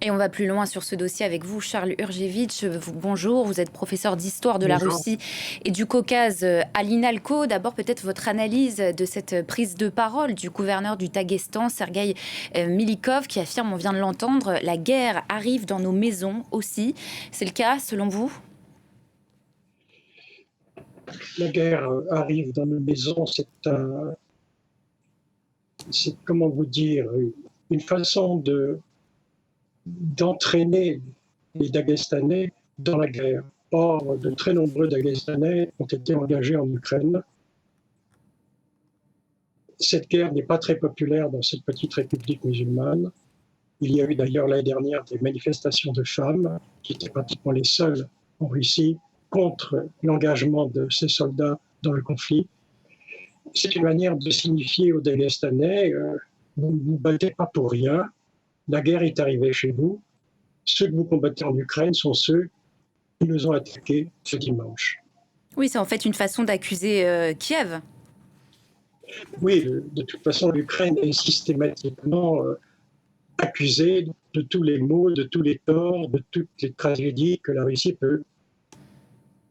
Et on va plus loin sur ce dossier avec vous, Charles Urgevitch. Bonjour, vous êtes professeur d'histoire de la Bonjour. Russie et du Caucase à l'INALCO. D'abord, peut-être votre analyse de cette prise de parole du gouverneur du Daghestan, Sergueï Milikov, qui affirme, on vient de l'entendre, la guerre arrive dans nos maisons aussi. C'est le cas, selon vous ? La guerre arrive dans nos maisons, c'est comment vous dire, une façon d'entraîner les Dagestanais dans la guerre. Or, de très nombreux Dagestanais ont été engagés en Ukraine. Cette guerre n'est pas très populaire dans cette petite république musulmane. Il y a eu d'ailleurs l'année dernière des manifestations de femmes, qui étaient pratiquement les seules en Russie, contre l'engagement de ces soldats dans le conflit. C'est une manière de signifier aux Dagestanais, vous ne vous battez pas pour rien, la guerre est arrivée chez vous, ceux que vous combattez en Ukraine sont ceux qui nous ont attaqués ce dimanche. Oui, c'est en fait une façon d'accuser Kiev. Oui, de toute façon, l'Ukraine est systématiquement accusée de tous les maux, de tous les torts, de toutes les tragédies que la Russie peut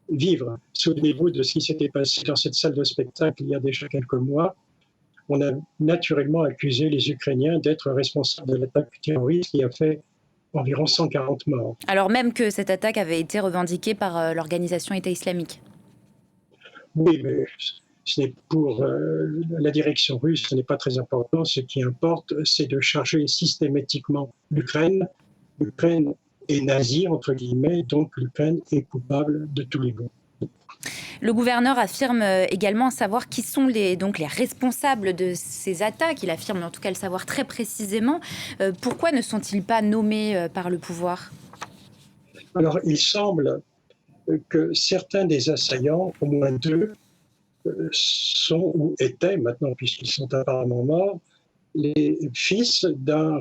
vivre. Souvenez-vous de ce qui s'était passé dans cette salle de spectacle il y a déjà quelques mois. On a naturellement accusé les Ukrainiens d'être responsables de l'attaque terroriste qui a fait environ 140 morts. Alors même que cette attaque avait été revendiquée par l'organisation État islamique. Oui, mais ce n'est pour la direction russe, ce n'est pas très important. Ce qui importe, c'est de charger systématiquement l'Ukraine. L'Ukraine est nazie, entre guillemets, donc l'Ukraine est coupable de tous les maux. Le gouverneur affirme également savoir qui sont les responsables de ces attaques. Il affirme en tout cas le savoir très précisément. Pourquoi ne sont-ils pas nommés par le pouvoir ? Alors, il semble que certains des assaillants, au moins deux, sont ou étaient maintenant, puisqu'ils sont apparemment morts, les fils d'un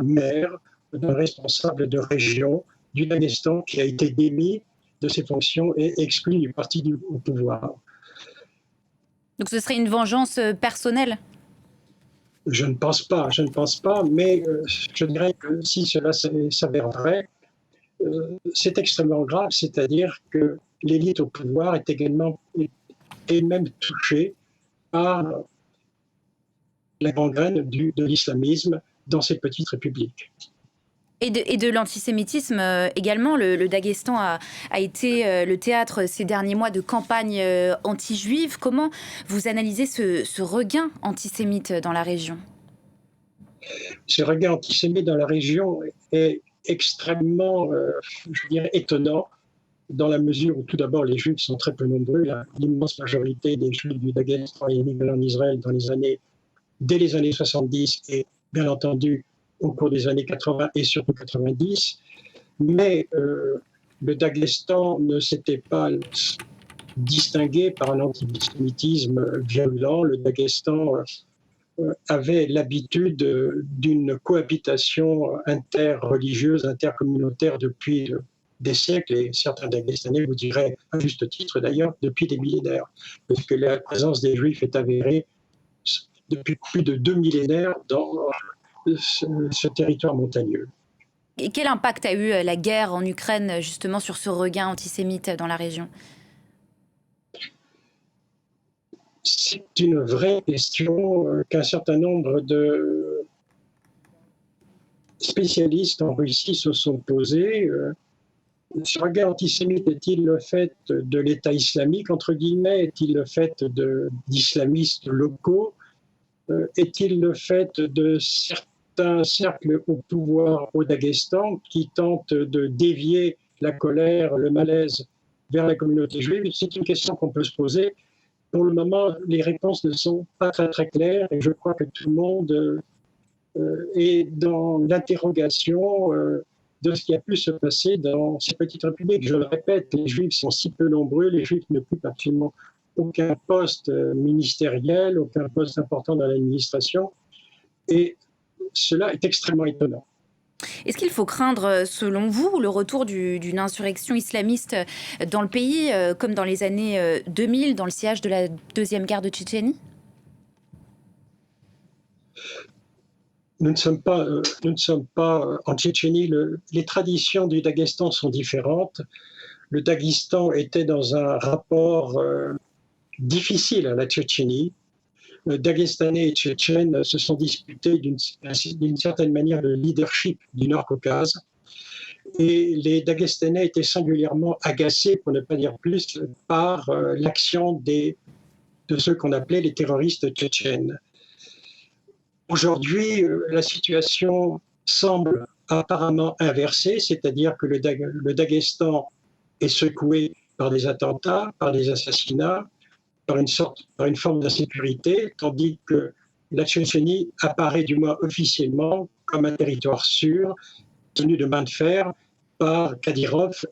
maire, d'un responsable de région du Daghestan qui a été démis de ses fonctions et exclu du parti au pouvoir. Donc ce serait une vengeance personnelle ? Je ne pense pas, mais je dirais que si cela s'avère vrai, c'est extrêmement grave, c'est-à-dire que l'élite au pouvoir est également elle-même touchée par la gangrène de l'islamisme dans ces petites républiques. Et de l'antisémitisme également. Le Daghestan a été le théâtre ces derniers mois de campagnes anti-juives. Comment vous analysez ce regain antisémite dans la région ? Ce regain antisémite dans la région est extrêmement, je dirais, étonnant, dans la mesure où tout d'abord les Juifs sont très peu nombreux. L'immense majorité des Juifs du Daghestan est immigrée en Israël dès les années 70 et bien entendu au cours des années 80 et surtout 90. Mais le Daghestan ne s'était pas distingué par un antisémitisme virulent. Le Daghestan avait l'habitude d'une cohabitation interreligieuse, intercommunautaire depuis des siècles, et certains Dagestanais vous diraient, à juste titre d'ailleurs, depuis des millénaires, parce que la présence des Juifs est avérée depuis plus de 2 millénaires dans ce territoire montagneux. Et quel impact a eu la guerre en Ukraine justement sur ce regain antisémite dans la région ? C'est une vraie question qu'un certain nombre de spécialistes en Russie se sont posés. Ce regard antisémite est-il le fait de l'État islamique, entre guillemets? Est-il le fait d'islamistes locaux? Est-il le fait de certains cercles au pouvoir au Daghestan qui tentent de dévier la colère, le malaise vers la communauté juive? C'est une question qu'on peut se poser. Pour le moment, les réponses ne sont pas très, très claires et je crois que tout le monde est dans l'interrogation de ce qui a pu se passer dans ces petites républiques. Je le répète, les Juifs sont si peu nombreux, les Juifs n'occupent absolument aucun poste ministériel, aucun poste important dans l'administration, et cela est extrêmement étonnant. Est-ce qu'il faut craindre, selon vous, le retour d'une insurrection islamiste dans le pays, comme dans les années 2000, dans le sillage de la deuxième guerre de Tchétchénie ? nous ne sommes pas en Tchétchénie. Les traditions du Daghestan sont différentes. Le Daghestan était dans un rapport difficile à la Tchétchénie. Dagestanais et Tchétchènes se sont disputés d'une certaine manière le leadership du Nord-Caucase. Et les Dagestanais étaient singulièrement agacés, pour ne pas dire plus, par l'action de ceux qu'on appelait les terroristes tchétchènes. Aujourd'hui, la situation semble apparemment inversée, c'est-à-dire que le Daghestan est secoué par des attentats, par des assassinats, par une forme d'insécurité, tandis que la Tchétchénie apparaît du moins officiellement comme un territoire sûr, tenu de main de fer par Kadyrov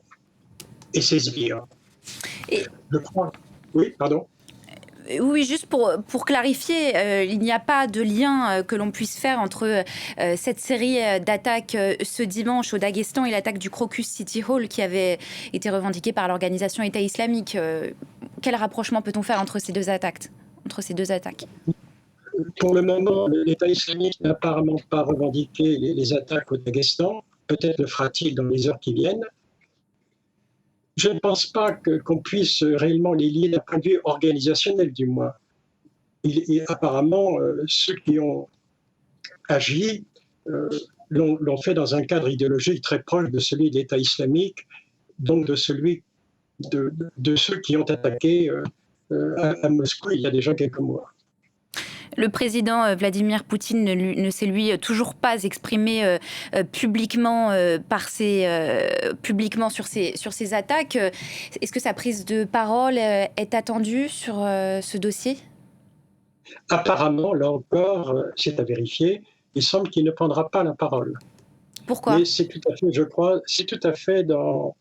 et ses sbires. Je crois. Oui, pardon. Oui, juste pour clarifier, il n'y a pas de lien que l'on puisse faire entre cette série d'attaques ce dimanche au Daghestan et l'attaque du Crocus City Hall qui avait été revendiquée par l'organisation État islamique. Quel rapprochement peut-on faire entre ces deux attaques Pour le moment, l'État islamique n'a apparemment pas revendiqué les attaques au Daghestan. Peut-être le fera-t-il dans les heures qui viennent. Je ne pense pas qu'on puisse réellement les lier d'un point de vue organisationnel, du moins. Apparemment, ceux qui ont agi l'ont fait dans un cadre idéologique très proche de celui de l'État islamique, donc de celui de ceux qui ont attaqué à Moscou il y a déjà quelques mois. Le président Vladimir Poutine ne s'est lui toujours pas exprimé publiquement sur ces attaques. Est-ce que sa prise de parole est attendue sur ce dossier ? Apparemment, là encore, c'est à vérifier, il semble qu'il ne prendra pas la parole. Pourquoi ? Mais c'est tout à fait, je crois, c'est tout à fait dans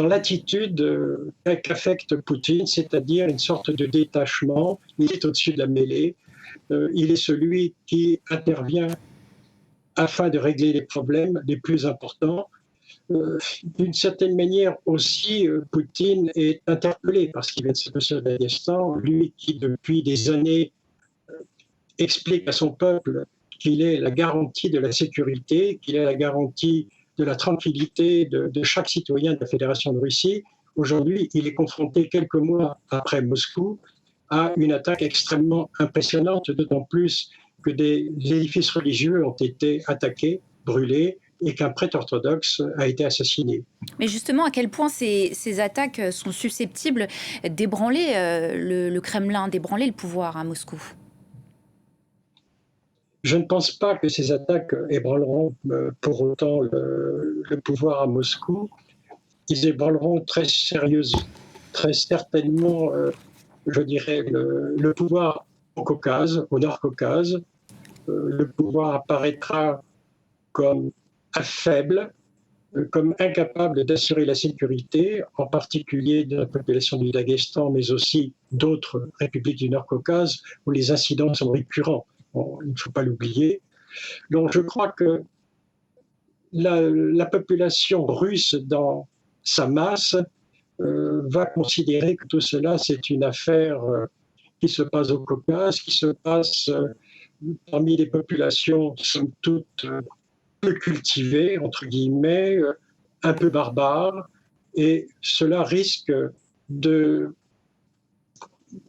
l'attitude qu'affecte Poutine, c'est-à-dire une sorte de détachement. Il est au-dessus de la mêlée. Il est celui qui intervient afin de régler les problèmes les plus importants. D'une certaine manière aussi, Poutine est interpellé parce qu'il vient de se passer au Daghestan, lui qui depuis des années explique à son peuple qu'il est la garantie de la sécurité, qu'il est la garantie de la tranquillité de chaque citoyen de la Fédération de Russie. Aujourd'hui, il est confronté quelques mois après Moscou à une attaque extrêmement impressionnante, d'autant plus que des édifices religieux ont été attaqués, brûlés, et qu'un prêtre orthodoxe a été assassiné. Mais justement, à quel point ces attaques sont susceptibles d'ébranler le Kremlin, d'ébranler le pouvoir à Moscou ? Je ne pense pas que ces attaques ébranleront pour autant le pouvoir à Moscou. Ils ébranleront très certainement, je dirais, le pouvoir au Caucase, au Nord-Caucase. Le pouvoir apparaîtra comme faible, comme incapable d'assurer la sécurité, en particulier de la population du Daghestan, mais aussi d'autres républiques du Nord-Caucase où les incidents sont récurrents. Il ne faut pas l'oublier. Donc je crois que la population russe dans sa masse va considérer que tout cela c'est une affaire qui se passe au Caucase, qui se passe parmi les populations somme toute peu cultivées, entre guillemets, un peu barbares, et cela risque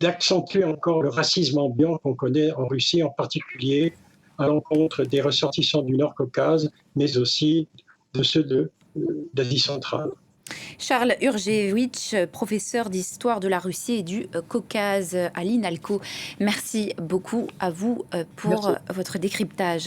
d'accentuer encore le racisme ambiant qu'on connaît en Russie, en particulier à l'encontre des ressortissants du Nord-Caucase, mais aussi de ceux d'Asie centrale. Charles Urgevitch, professeur d'histoire de la Russie et du Caucase à l'INALCO. Merci beaucoup à vous pour votre décryptage.